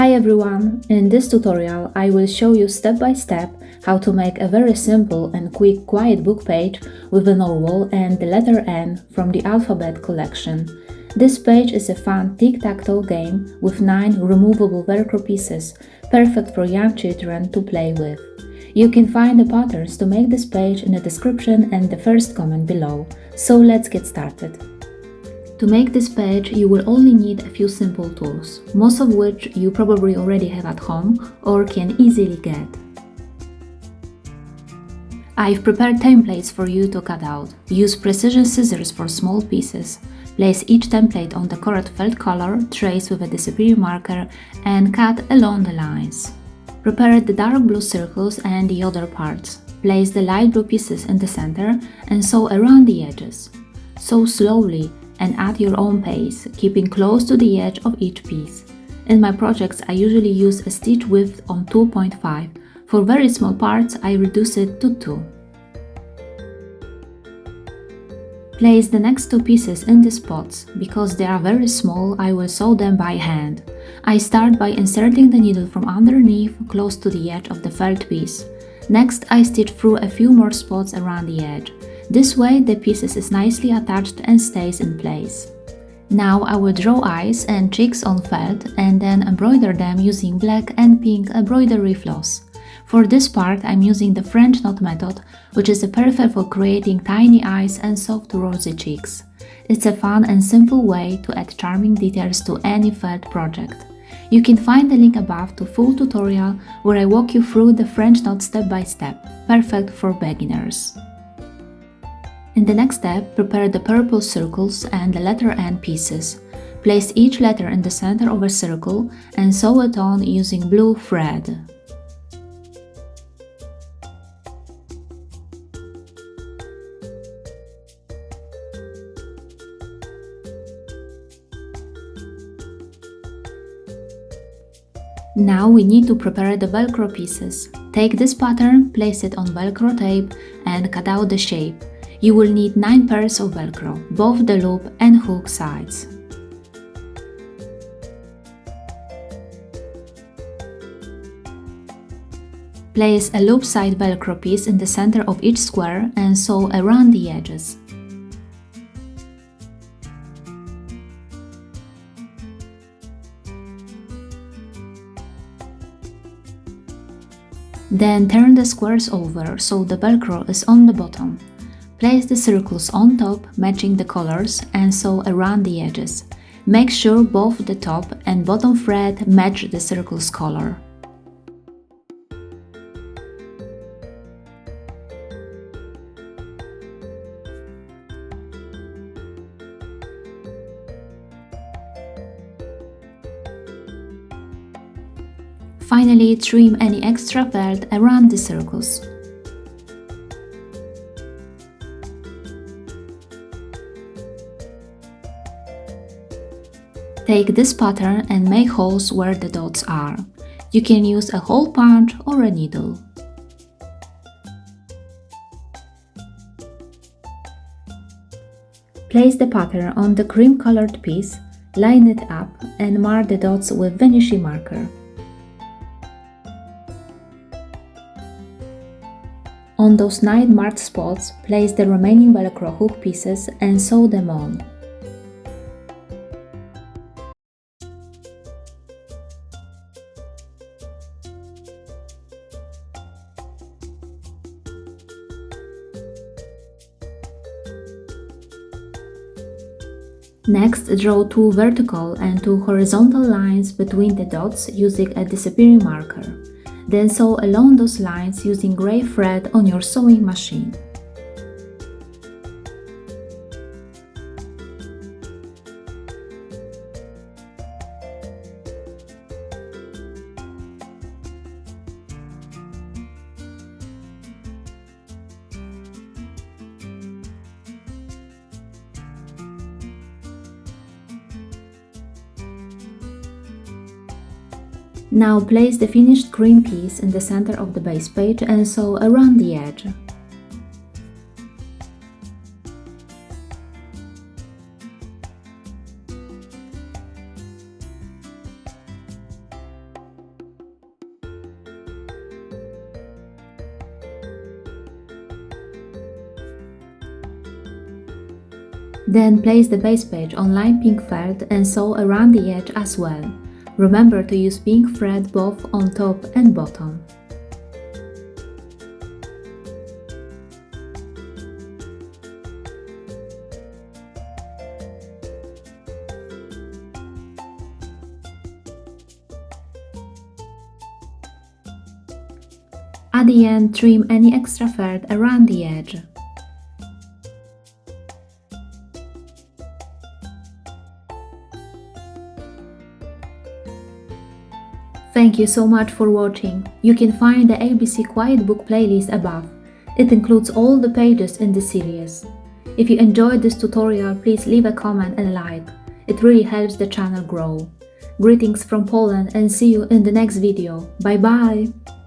Hi everyone! In this tutorial I will show you step by step how to make a very simple and quick quiet book page with a narwhal and the letter N from the alphabet collection. This page is a fun tic-tac-toe game with 9 removable Velcro pieces, perfect for young children to play with. You can find the patterns to make this page in the description and the first comment below. So let's get started. To make this page, you will only need a few simple tools, most of which you probably already have at home or can easily get. I've prepared templates for you to cut out. Use precision scissors for small pieces. Place each template on the correct felt color, trace with a disappearing marker, and cut along the lines. Prepare the dark blue circles and the other parts. Place the light blue pieces in the center and sew around the edges. Sew slowly and at your own pace, keeping close to the edge of each piece. In my projects, I usually use a stitch width on 2.5. For very small parts, I reduce it to 2. Place the next two pieces in the spots. Because they are very small, I will sew them by hand. I start by inserting the needle from underneath, close to the edge of the felt piece. Next, I stitch through a few more spots around the edge. This way, the pieces is nicely attached and stays in place. Now I will draw eyes and cheeks on felt and then embroider them using black and pink embroidery floss. For this part, I'm using the French knot method, which is perfect for creating tiny eyes and soft rosy cheeks. It's a fun and simple way to add charming details to any felt project. You can find the link above to full tutorial where I walk you through the French knot step by step, perfect for beginners. In the next step, prepare the purple circles and the letter N pieces. Place each letter in the center of a circle and sew it on using blue thread. Now we need to prepare the Velcro pieces. Take this pattern, place it on Velcro tape and cut out the shape. You will need 9 pairs of Velcro, both the loop and hook sides. Place a loop side Velcro piece in the center of each square and sew around the edges. Then turn the squares over so the Velcro is on the bottom. Place the circles on top, matching the colors, and sew around the edges. Make sure both the top and bottom thread match the circle's color. Finally, trim any extra felt around the circles. Take this pattern and make holes where the dots are. You can use a hole punch or a needle. Place the pattern on the cream-colored piece, line it up and mark the dots with vanishing marker. On those 9 marked spots, place the remaining Velcro hook pieces and sew them on. Next, draw 2 vertical and 2 horizontal lines between the dots using a disappearing marker. Then sew along those lines using gray thread on your sewing machine. Now place the finished cream piece in the center of the base page and sew around the edge. Then place the base page on lime pink felt and sew around the edge as well. Remember to use pink thread both on top and bottom. At the end, trim any extra felt around the edge. Thank you so much for watching. You can find the ABC Quiet Book playlist above. It includes all the pages in the series. If you enjoyed this tutorial, please leave a comment and a like. It really helps the channel grow. Greetings from Poland and see you in the next video. Bye bye!